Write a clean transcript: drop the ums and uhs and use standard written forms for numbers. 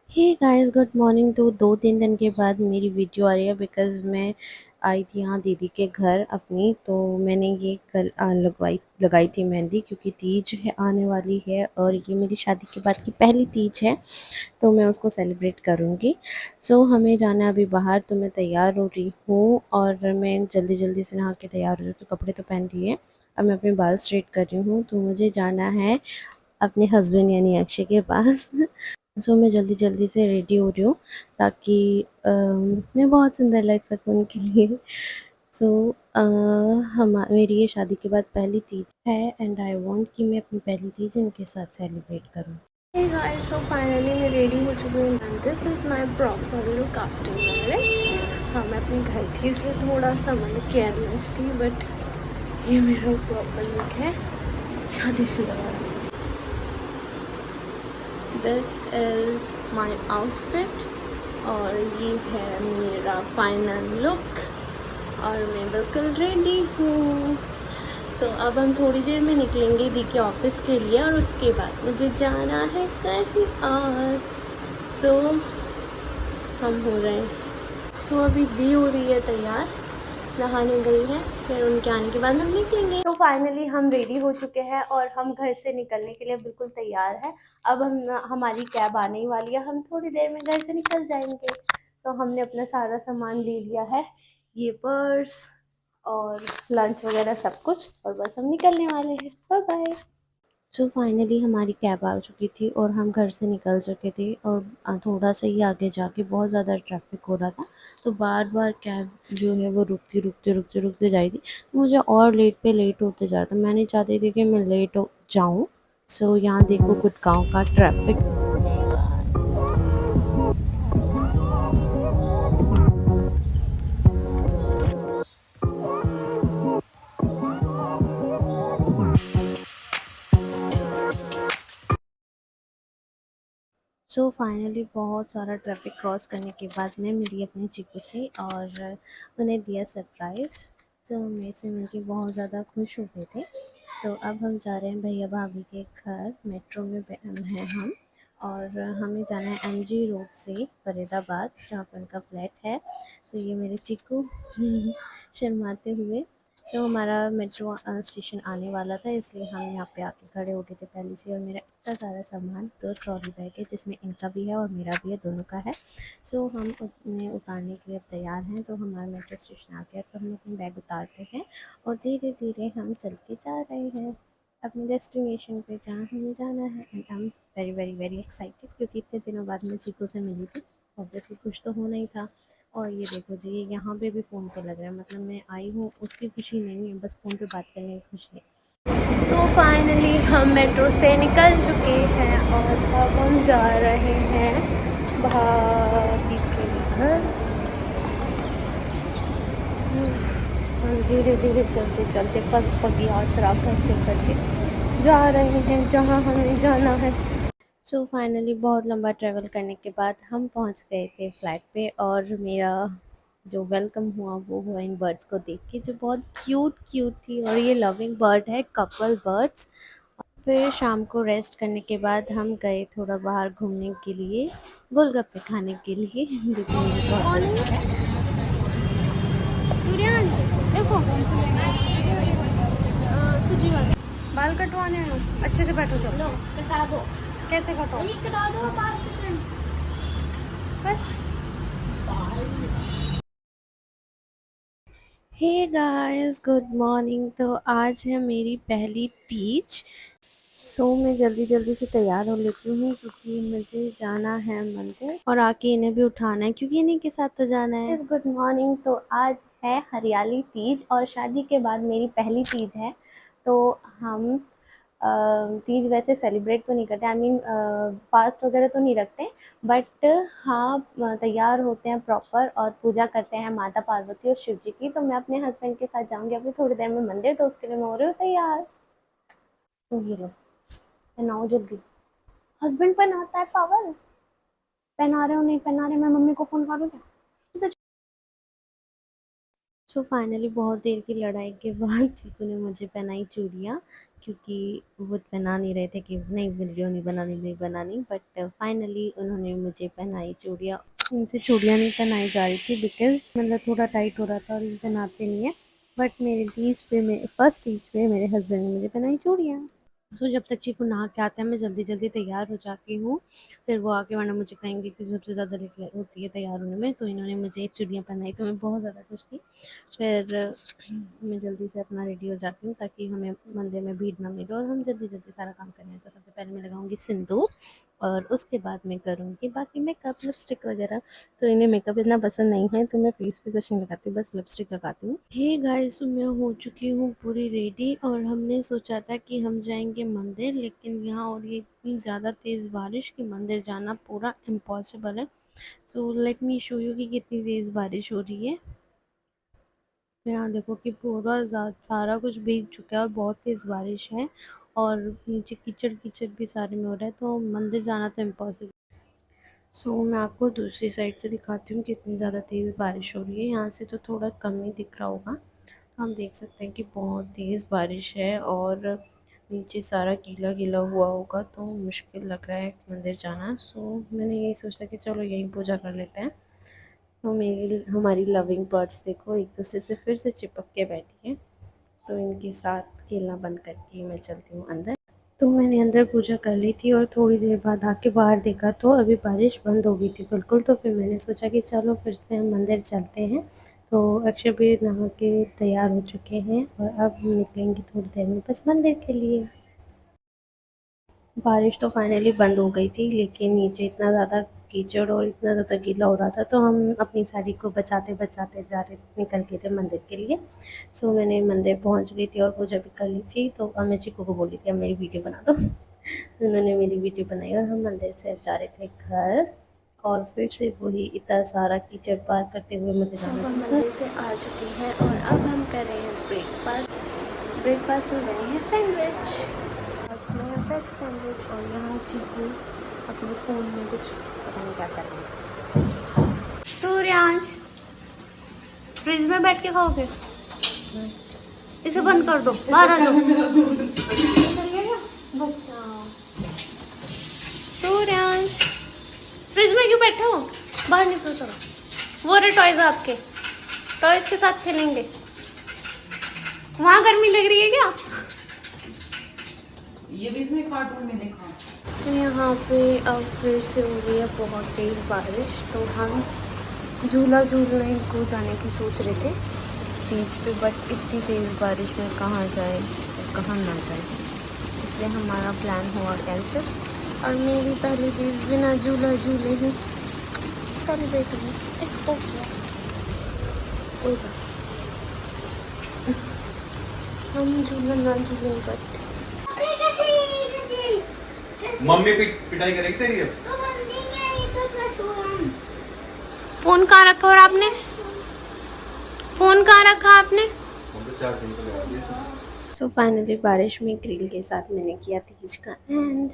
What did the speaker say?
हे guys good morning. तो 2-3 दिन के बाद मेरी वीडियो आ रही है बिकॉज़ मैं आई थी यहाँ दीदी के घर अपनी। तो मैंने ये कल लगाई थी मेहंदी, क्योंकि तीज है आने वाली है और ये मेरी शादी के बाद की पहली तीज है, तो मैं उसको सेलिब्रेट करूँगी। सो हमें जाना है अभी बाहर, तो मैं तैयार हो रही हूँ और मैं जल्दी जल्दी से नहा के तैयार हो रही हूँ। तो कपड़े तो पहन लिए, अब मैं अपने बाल स्ट्रेट कर रही हूँ। तो मुझे जाना है अपने हस्बैंड यानी अक्षय के पास। सो मैं जल्दी जल्दी से रेडी हो रही हूँ ताकि मैं बहुत सुंदर लग सकूँ उनके लिए। सो हम मेरी ये शादी के बाद पहली तीज है एंड आई वांट कि मैं अपनी पहली तीज इनके साथ सेलिब्रेट करूँ। हे गाइस, सो फाइनली मैं रेडी हो चुकी हूँ and this is my proper look after marriage. हाँ, मैं अपने घर थी इसलिए थोड़ा सा मतलब केयरलेस थी, बट ये मेरा प्रॉपर लुक है शादीशुदा वाला। दिस इज़ माय आउटफिट और ये है मेरा फाइनल लुक और मैं बिल्कुल रेडी हूँ। सो अब हम थोड़ी देर में निकलेंगे दी के ऑफिस के लिए और उसके बाद मुझे जाना है कहीं और। सो हम हो रहे हैं। सो अभी दी हो रही है तैयार, नहाने गई है, फिर उनके आने के बाद हम निकलेंगे। तो फाइनली हम रेडी हो चुके हैं और हम घर से निकलने के लिए बिल्कुल तैयार है। अब हमारी कैब आने ही वाली है, हम थोड़ी देर में घर से निकल जाएंगे। तो हमने अपना सारा सामान ले लिया है, ये पर्स और लंच वगैरह सब कुछ, और बस हम निकलने वाले हैं। Bye bye. सो फाइनली हमारी कैब आ चुकी थी और हम घर से निकल चुके थे और थोड़ा सा ही आगे जाके बहुत ज़्यादा ट्रैफिक हो रहा था। तो बार बार कैब जो है वो रुकते जा रही थी, तो मुझे और लेट पे लेट होते जा रहा था। मैं नहीं चाहती थी कि मैं लेट हो जाऊँ। सो यहाँ देखो गुड़गांव का ट्रैफिक। सो फाइनली बहुत सारा ट्रैफिक क्रॉस करने के बाद मैं मिली अपनी चीकू से और उन्हें दिया सरप्राइज़। सो मेरे से मिलके बहुत ज़्यादा खुश हो गए थे। तो अब हम जा रहे हैं भैया भाभी के घर, मेट्रो में हैं हम, और हमें जाना है एमजी रोड से फरीदाबाद, जहाँ पर उनका फ्लैट है। सो ये मेरे चीकू शर्माते हुए। सो हमारा मेट्रो स्टेशन आने वाला था, इसलिए हम यहाँ पे आके खड़े हो गए थे पहले से। और मेरा इतना सारा सामान, 2 ट्रॉली बैग है जिसमें इनका भी है और मेरा भी है, दोनों का है। सो हम उन्हें उतारने के लिए अब तैयार हैं। तो हमारा मेट्रो स्टेशन आ गया, तो हम अपने बैग उतारते हैं और धीरे धीरे हम चल के जा रहे हैं अपने डेस्टिनेशन पे जहाँ हमें जाना है। And I am very very very excited, क्योंकि इतने दिनों बाद मैं चीकू से मिली थी। ऑब्वियसली कुछ तो होना ही था। और ये देखो जी, ये यहाँ पे भी फ़ोन पे लग रहा है, मतलब मैं आई हूँ उसकी खुशी नहीं है, बस फ़ोन पे बात करने की खुशी है। सो फाइनली हम मेट्रो से निकल चुके हैं और अब हम जा रहे हैं भाभी के घर। हम धीरे धीरे चलते चलते पग पग यात्रा करते करते जा रहे हैं जहाँ हमें जाना है। सो फाइनली बहुत लंबा ट्रैवल करने के बाद हम पहुंच गए थे फ्लैट पे, और मेरा जो वेलकम हुआ वो हुआ इन बर्ड्स को देख के, जो बहुत क्यूट क्यूट थी। और ये लविंग बर्ड है, कपल बर्ड्स। फिर शाम को रेस्ट करने के बाद हम गए थोड़ा बाहर घूमने के लिए, गोलगप्पे खाने के लिए, जो कि मुझे बहुत पसंद है। सूर्यान देखो, सूजी वाले बाल कटवाने हैं, अच्छे से बैठो। चलो कटा दो। कैसे कटाओ? कटा दो बस। Hey guys good morning. तो आज है मेरी पहली तीज। सो मैं जल्दी जल्दी से तैयार हो लेती हूँ, क्योंकि मुझे जाना है मंदिर और आके इन्हें भी उठाना है, क्योंकि इन्हीं के साथ तो जाना है। Good morning. तो आज है हरियाली तीज और शादी के बाद मेरी पहली तीज है। तो हम तीज वैसे सेलिब्रेट तो नहीं करते, आई मीन फास्ट वगैरह तो नहीं रखते, बट हाँ तैयार होते हैं प्रॉपर और पूजा करते हैं माता पार्वती और शिव जी की। तो मैं अपने हस्बैंड के साथ जाऊँगी अभी थोड़ी देर में मंदिर, तो उसके लिए मैं हो रही हूँ तैयार। तो ये लो, पहनाओ जल्दी। हस्बैंड पहनाता है पागल। पहना रहे हो नहीं पहना रहे, मैं मम्मी को फ़ोन करूँ क्या? सो फाइनली बहुत देर की लड़ाई के बाद चीकू ने मुझे पहनाई चूड़ियाँ, क्योंकि वो पहना नहीं रहे थे कि नहीं वीडियो नहीं बनानी, नहीं बनानी, बट फाइनली उन्होंने मुझे पहनाई चूड़ियाँ। उनसे चूड़ियाँ नहीं पहनाई जा रही थी बिकॉज़ मतलब थोड़ा टाइट हो रहा था और ये पहनाते नहीं है। बट मेरे तीज पे फर्स्ट तीज पे मेरे हस्बैंड ने मुझे पहनाई चूड़ियाँ। सो जब तक चीकू नहा के आता है मैं जल्दी जल्दी तैयार हो जाती हूँ। फिर वो आके वरना मुझे कहेंगे कि सबसे ज़्यादा लेट होती है तैयार होने में, तो इन्होंने मुझे चूड़ियाँ पहनाई तो मैं बहुत ज़्यादा खुश थी। फिर मैं जल्दी से अपना रेडी हो जाती हूँ ताकि हमें मंदिर में भीड़ ना मिले और हम जल्दी जल्दी सारा काम करें। तो सबसे पहले मैं लगाऊंगी सिंदूर और उसके बाद मैं करूँगी बाकी मेकअप, लिपस्टिक वगैरह। तो इन्हें मेकअप इतना पसंद नहीं है तो मैं फेस पे कुछ नहीं लगाती, बस लिपस्टिक लगाती हूँ। हे गाइस, तो मैं हो चुकी हूँ पूरी रेडी और हमने सोचा था कि हम जाएंगे मंदिर, लेकिन यहाँ और ये इतनी ज़्यादा तेज़ बारिश कि मंदिर जाना पूरा इम्पॉसिबल है। So let me show you कि कितनी तेज़ बारिश हो रही है। यहाँ देखो कि पूरा सारा कुछ भीग चुका है और बहुत तेज़ बारिश है और नीचे कीचड़ कीचड़ भी सारे में हो रहा है, तो मंदिर जाना तो इम्पॉसिबल। सो मैं आपको दूसरी साइड से दिखाती हूँ कितनी ज़्यादा तेज़ बारिश हो रही है। यहाँ से तो थोड़ा कम ही दिख रहा होगा, हम देख सकते हैं कि बहुत तेज़ बारिश है और नीचे सारा गीला गीला हुआ होगा, तो मुश्किल लग रहा है मंदिर जाना। सो मैंने यही सोचा कि चलो यहीं पूजा कर लेते हैं। तो हमारी लविंग बर्ड्स देखो एक दूसरे से फिर से चिपक के बैठी है, तो इनके साथ खेलना बंद करके मैं चलती हूँ अंदर। तो मैंने अंदर पूजा कर ली थी और थोड़ी देर बाद आके बाहर देखा तो अभी बारिश बंद हो गई थी बिल्कुल। तो फिर मैंने सोचा कि चलो फिर से हम मंदिर चलते हैं। तो अक्षय भी नहा के तैयार हो चुके हैं और अब हम निकलेंगे थोड़ी देर में बस मंदिर के लिए। बारिश तो फाइनली बंद हो गई थी, लेकिन नीचे इतना ज़्यादा कीचड़ और इतना ज़्यादा गीला हो रहा था, तो हम अपनी साड़ी को बचाते बचाते निकल गए थे मंदिर के लिए। सो मैंने मंदिर पहुंच गई थी और पूजा भी कर ली थी, तो अब मैं चीकू को बोली थी अब मेरी वीडियो बना दो। उन्होंने मेरी वीडियो बनाई और हम मंदिर से जा रहे थे घर, और फिर से वही इतना सारा कीचड़ पार करते हुए मुझे जाना था। मंदिर से आ चुके हैं और अब हम कर रहे हैं ब्रेकफास्ट। ब्रेकफास्ट में बने हैं सैंडविच, में वेज सैंडविच, और यहाँ चीकू अपने फ़ोन में कुछ पता नहीं क्या कर रहे हैं। सूर्यांश, फ्रिज में बैठ के खाओगे? इसे बंद कर दो, बाहर आ जाओ। सूर्यांश, फ्रिज में क्यों बैठे हो? बाहर निकलो चलो। वो रहे टॉयज आपके, टॉयज के साथ खेलेंगे। वहाँ गर्मी लग रही है क्या? ये भी इसमें कार्टून में देखा। तो यहाँ पे अब फिर से हो गई है बहुत तेज़ बारिश, तो हम झूला झूलने को जाने की सोच रहे थे तीज पे, बट इतनी तेज़ बारिश में कहाँ जाए कहाँ ना जाए, इसलिए हमारा प्लान हुआ कैंसिल। और मेरी पहली तीज बिना झूला झूले ही सेलिब्रेट हुई। इट्स ओके, कोई बात, हम झूला ना झूलें बट मम्मी पिटाई करेगी तेरी अब। फोन कहाँ रखा और आपने? फोन कहाँ रखा आपने? सो फाइनली बारिश में ग्रिल के साथ मैंने किया तीज का एंड।